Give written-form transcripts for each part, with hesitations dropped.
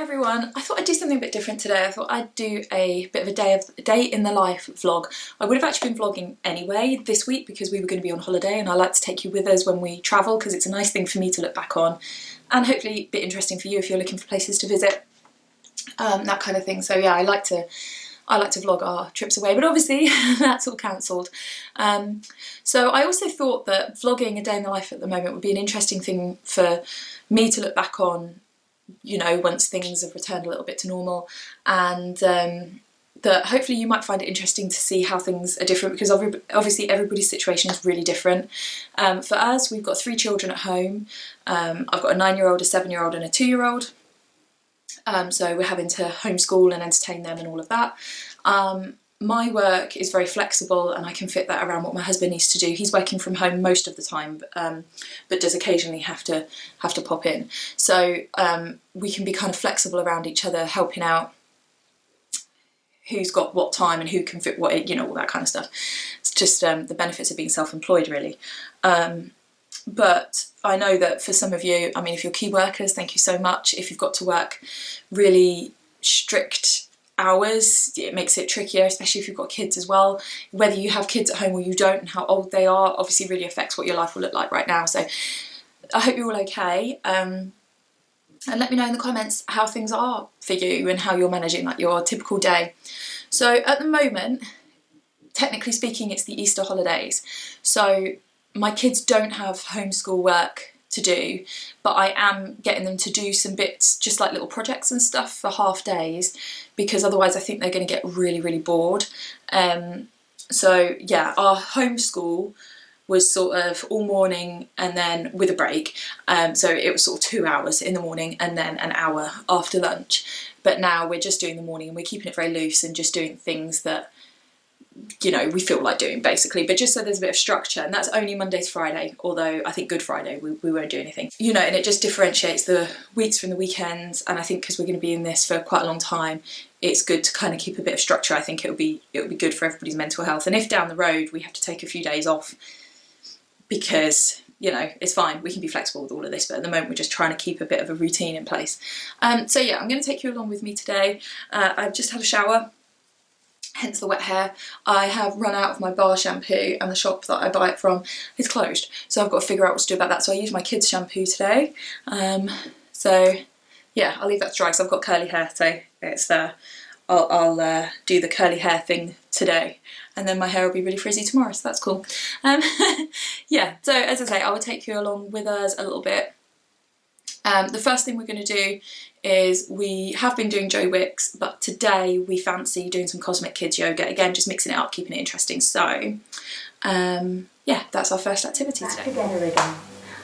everyone, I thought I'd do something a bit different today. I thought I'd do a bit of a day in the life vlog. I would have actually been vlogging anyway this week because we were going to be on holiday, and I like to take you with us when we travel because it's a nice thing for me to look back on, and hopefully a bit interesting for you if you're looking for places to visit, that kind of thing. So yeah, I like to vlog our trips away, but obviously that's all cancelled. So I also thought that vlogging a day in the life at the moment would be an interesting thing for me to look back on, you know, once things have returned a little bit to normal, and that hopefully you might find it interesting to see how things are different, because obviously everybody's situation is really different. For us, we've got 3 children at home. I've got a 9-year-old, a 7-year-old and a 2-year-old. So we're having to homeschool and entertain them and all of that. My work is very flexible and I can fit that around what my husband needs to do. He's working from home most of the time, but does occasionally have to pop in. So we can be kind of flexible around each other, helping out who's got what time and who can fit what, you know, all that kind of stuff. It's just the benefits of being self-employed, really. But I know that for some of you, I mean, if you're key workers, thank you so much. If you've got to work really strict hours, it makes it trickier, especially if you've got kids as well. Whether you have kids at home or you don't, and how old they are, obviously really affects what your life will look like right now. So I hope you're all okay. And let me know in the comments how things are for you and how you're managing like your typical day. So at the moment, technically speaking, it's the Easter holidays. So my kids don't have homeschool work to do, but I am getting them to do some bits, just like little projects and stuff for half days, because otherwise I think they're going to get really, really bored. So yeah, our homeschool was sort of all morning and then with a break. So it was sort of 2 hours in the morning and then an hour after lunch. But now we're just doing the morning and we're keeping it very loose and just doing things that, you know, we feel like doing basically, but just so there's a bit of structure. And that's only Monday to Friday, although I think Good Friday we won't do anything, you know, and it just differentiates the weeks from the weekends. And I think because we're going to be in this for quite a long time, it's good to kind of keep a bit of structure. I think it'll be good for everybody's mental health. And if down the road we have to take a few days off because, you know, it's fine, we can be flexible with all of this, but at the moment we're just trying to keep a bit of a routine in place. So yeah, I'm going to take you along with me today. I've just had a shower, hence the wet hair. I have run out of my bar shampoo and the shop that I buy it from is closed, so I've got to figure out what to do about that. So I use my kids' shampoo today. So yeah, I'll leave that to dry because I've got curly hair, so it's I'll do the curly hair thing today, and then my hair will be really frizzy tomorrow, so that's cool. Yeah, so as I say, I will take you along with us a little bit. The first thing we're going to do is, we have been doing Joe Wicks, but today we fancy doing some Cosmic Kids yoga. Again, just mixing it up, keeping it interesting. So yeah, that's our first activity today. Back together again,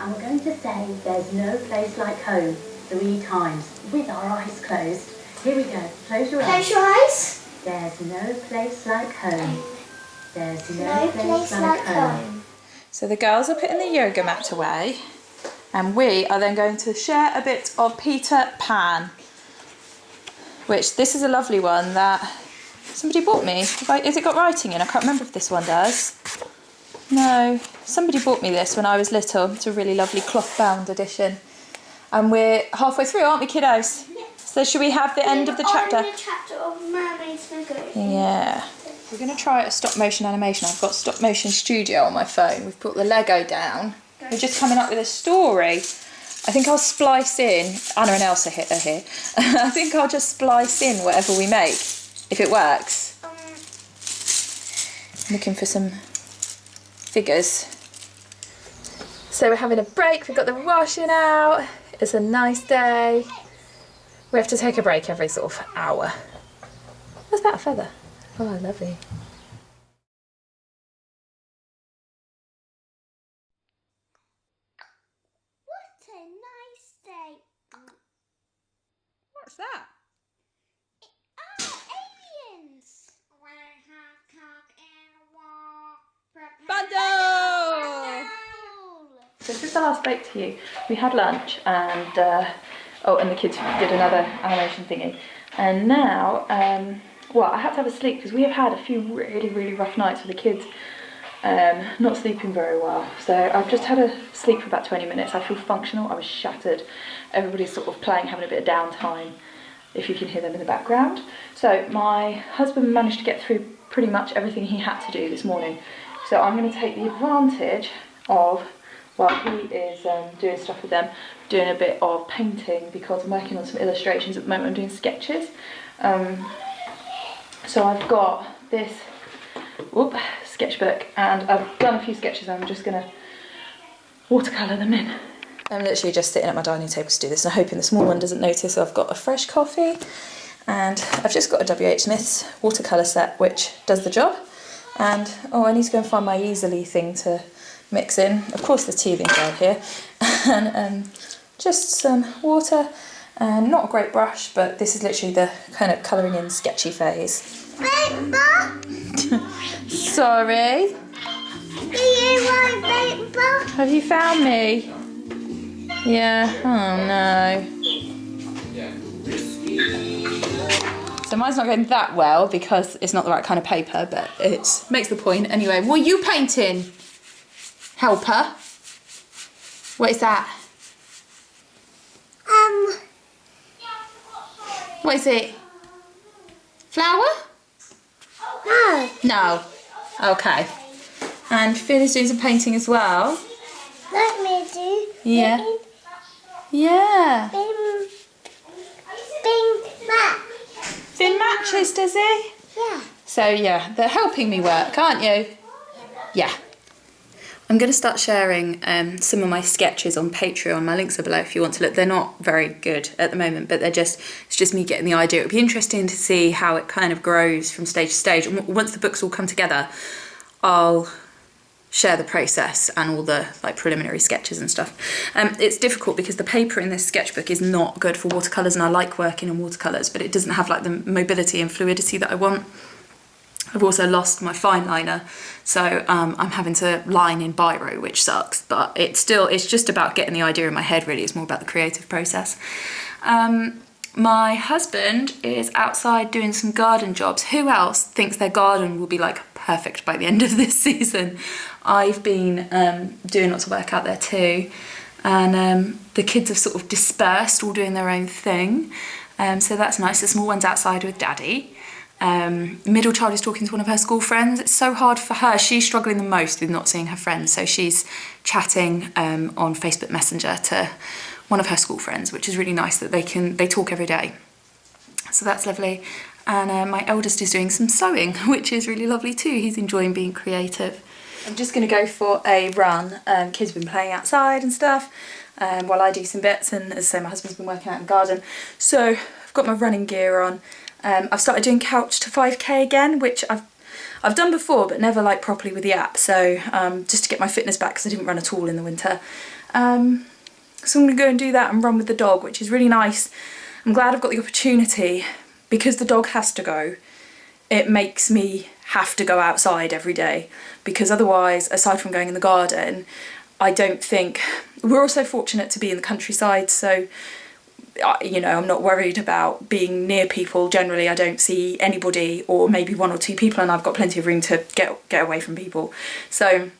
and we're going to say there's no place like home 3 times with our eyes closed. Here we go. Close your eyes. Close your eyes. There's no place like home. There's no place like home. So the girls are putting the yoga mat away, and we are then going to share a bit of Peter Pan, which this is a lovely one that somebody bought me. Has it got writing in? I can't remember if this one does. No, somebody bought me this when I was little. It's a really lovely cloth-bound edition. And we're halfway through, aren't we, kiddos? Yeah. So should we have the end of the chapter? I'm in the chapter of Mermaid's Lagoon. Yeah. We're going to try a stop-motion animation. I've got Stop Motion Studio on my phone. We've put the Lego down. We're just coming up with a story. I think I'll splice in, Anna and Elsa are here. I think I'll just splice in whatever we make, if it works. Looking for some figures. So we're having a break, we've got the washing out. It's a nice day. We have to take a break every sort of hour. What's that, a feather? Oh, lovely. What's that? Aliens! Bundle! So this is the last break to you. We had lunch and and the kids did another animation thingy. And now, well, I had to have a sleep because we have had a few really, really rough nights with the kids. Not sleeping very well, so I've just had a sleep for about 20 minutes. I feel functional. I was shattered. Everybody's sort of playing, having a bit of downtime, if you can hear them in the background. So my husband managed to get through pretty much everything he had to do this morning. So I'm going to take the advantage of, while he is doing stuff with them, doing a bit of painting, because I'm working on some illustrations at the moment. I'm doing sketches. So I've got this sketchbook, and I've done a few sketches and I'm just going to watercolour them in. I'm literally just sitting at my dining table to do this, and I'm hoping the small one doesn't notice. I've got a fresh coffee, and I've just got a W.H. Smith's watercolour set which does the job. And I need to go and find my easily thing to mix in. Of course there's teething gel here, and just some water, and not a great brush, but this is literally the kind of colouring in sketchy phase. Sorry? Do you want paper? Have you found me? Yeah, oh no. So mine's not going that well because it's not the right kind of paper, but it makes the point. Anyway, what are you painting? Helper? What is that? What is it? Flower? No. No. Okay. And Finn is doing some painting as well. Let me do. Yeah. Yeah. Bing match. Finn matches, does he? Yeah. So yeah, they're helping me work, aren't you? Yeah. I'm going to start sharing some of my sketches on Patreon. My links are below if you want to look. They're not very good at the moment, but it's just me getting the idea. It would be interesting to see how it kind of grows from stage to stage. And once the books all come together, I'll share the process and all the preliminary sketches and stuff. It's difficult because the paper in this sketchbook is not good for watercolours, and I like working in watercolours, but it doesn't have the mobility and fluidity that I want. I've also lost my fine liner, so I'm having to line in biro, which sucks, but it's just about getting the idea in my head, really. It's more about the creative process. My husband is outside doing some garden jobs. Who else thinks their garden will be perfect by the end of this season? I've been doing lots of work out there too, and the kids have sort of dispersed, all doing their own thing, so that's nice. The small one's outside with Daddy. The middle child is talking to one of her school friends. It's so hard for her. She's struggling the most with not seeing her friends, so she's chatting on Facebook Messenger to one of her school friends, which is really nice that they talk every day. So that's lovely. And my eldest is doing some sewing, which is really lovely too. He's enjoying being creative. I'm just going to go for a run. Kids have been playing outside and stuff while I do some bits, and as I say, my husband's been working out in the garden. So I've got my running gear on. I've started doing couch to 5k again, which I've done before but never properly with the app, so just to get my fitness back because I didn't run at all in the winter. So I'm going to go and do that and run with the dog, which is really nice. I'm glad I've got the opportunity, because the dog has to go. It makes me have to go outside every day, because otherwise, aside from going in the garden, I don't think... We're also fortunate to be in the countryside, so I'm not worried about being near people. Generally, I don't see anybody, or maybe one or two people, and I've got plenty of room to get away from people. So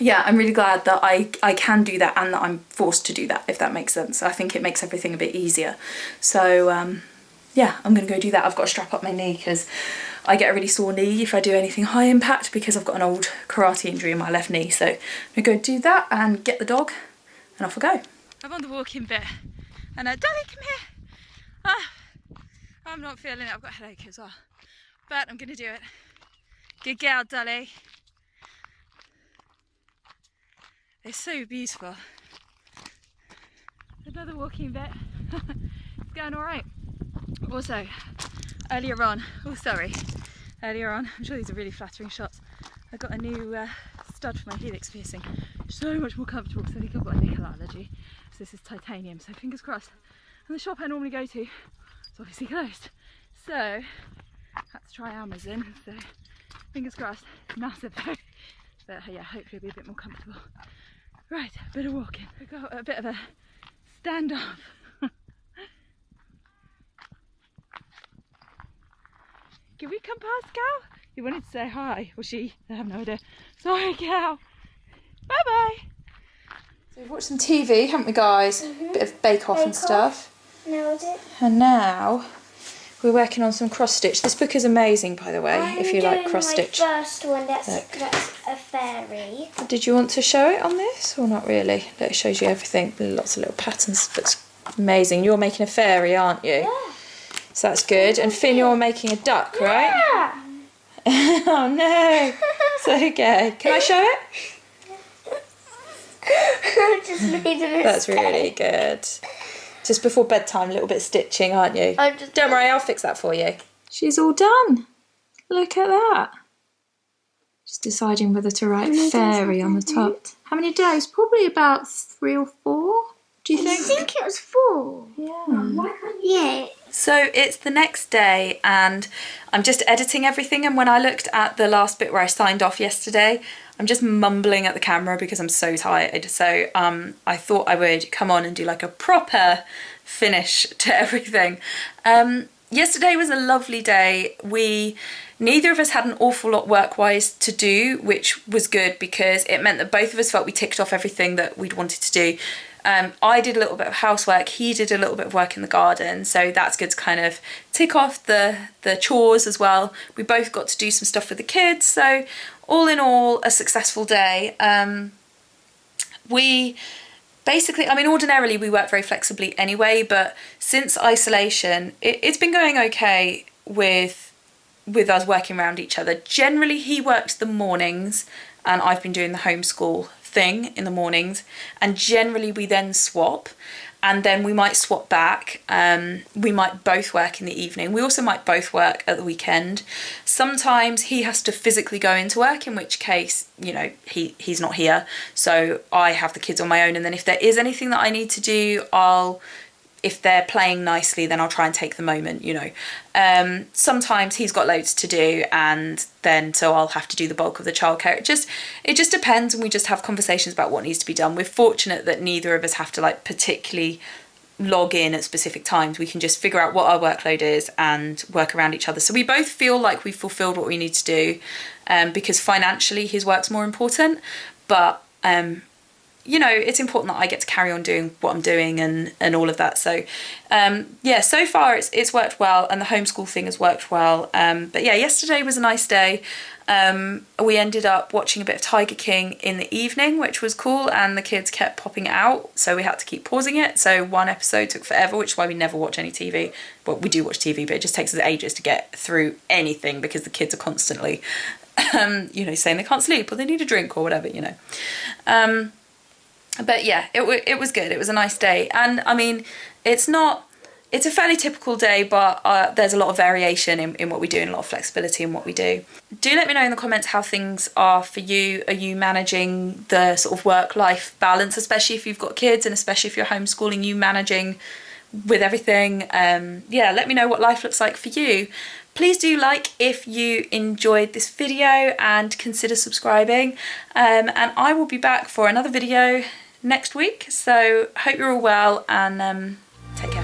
yeah, I'm really glad that I can do that, and that I'm forced to do that, if that makes sense. I think it makes everything a bit easier. So yeah, I'm going to go do that. I've got to strap up my knee because I get a really sore knee if I do anything high impact, because I've got an old karate injury in my left knee. So I'm going to go do that and get the dog, and off I go. I'm on the walking bit, and Dolly, come here. I'm not feeling it. I've got a headache as well, but I'm going to do it. Good girl, Dolly. It's so beautiful. Another walking bit. It's going all right. Also, earlier on, I'm sure these are really flattering shots, I got a new stud for my helix piercing. So much more comfortable, because I think I've got a nickel allergy. So this is titanium, so fingers crossed. And the shop I normally go to is obviously closed. So, had to try Amazon, so fingers crossed. It's massive though. But yeah, hopefully it'll be a bit more comfortable. Right, a bit of walking. We've got a bit of a standoff. Can we come past Cow? You wanted to say hi, or she? I have no idea. Sorry, Cow. Bye bye. So we've watched some TV, haven't we, guys? Bit of Bake Off and stuff. Nailed it. And now we're working on some cross stitch. This book is amazing, by the way, if you like cross stitch. My first one, that's a fairy. Did you want to show it on this or not really? Look, it shows you everything, lots of little patterns. Looks amazing. You're making a fairy, aren't you? Yeah. So that's good. And Finn, you're making a duck, right? Yeah. Oh no. It's okay. Can I show it? I just made a mistake. That's really good. Just before bedtime, a little bit of stitching, aren't you? Don't worry, I'll fix that for you. She's all done. Look at that. Just deciding whether to write fairy on the top. How many days? Probably about 3 or 4, do you think? I think it was 4. Yeah. Yeah. So it's the next day and I'm just editing everything, and when I looked at the last bit where I signed off yesterday, I'm just mumbling at the camera because I'm so tired. So I thought I would come on and do like a proper finish to everything. Yesterday was a lovely day. Neither of us had an awful lot work-wise to do, which was good because it meant that both of us felt we ticked off everything that we'd wanted to do. I did a little bit of housework, he did a little bit of work in the garden, so that's good to kind of tick off the chores as well. We both got to do some stuff with the kids, so all in all, a successful day. We basically, I mean, ordinarily we work very flexibly anyway, but since isolation, it's been going okay with us working around each other. Generally, he worked the mornings, and I've been doing the homeschool thing in the mornings, and generally we then swap, and then we might swap back. We might both work in the evening. We also might both work at the weekend. Sometimes he has to physically go into work, in which case, you know, he's not here, so I have the kids on my own, and then if there is anything that I need to do, if they're playing nicely, then I'll try and take the moment, you know. Sometimes he's got loads to do, and then so I'll have to do the bulk of the childcare. It just depends, and we just have conversations about what needs to be done. We're fortunate that neither of us have to like particularly log in at specific times. We can just figure out what our workload is and work around each other. So we both feel like we've fulfilled what we need to do, because financially his work's more important, but you know, it's important that I get to carry on doing what I'm doing and all of that. So yeah, so far it's worked well, and the homeschool thing has worked well. But yeah, yesterday was a nice day. We ended up watching a bit of Tiger King in the evening, which was cool, and the kids kept popping out, so we had to keep pausing it. So one episode took forever, which is why we never watch any TV. Well, we do watch TV, but it just takes us ages to get through anything because the kids are constantly, you know, saying they can't sleep or they need a drink or whatever, you know. But yeah, it was good. It was a nice day. And I mean, it's a fairly typical day, but there's a lot of variation in what we do and a lot of flexibility in what we do. Do let me know in the comments how things are for you. Are you managing the sort of work-life balance, especially if you've got kids, and especially if you're homeschooling, you managing with everything? Yeah, let me know what life looks like for you. Please do like if you enjoyed this video and consider subscribing. And I will be back for another video next week. So hope you're all well, and take care.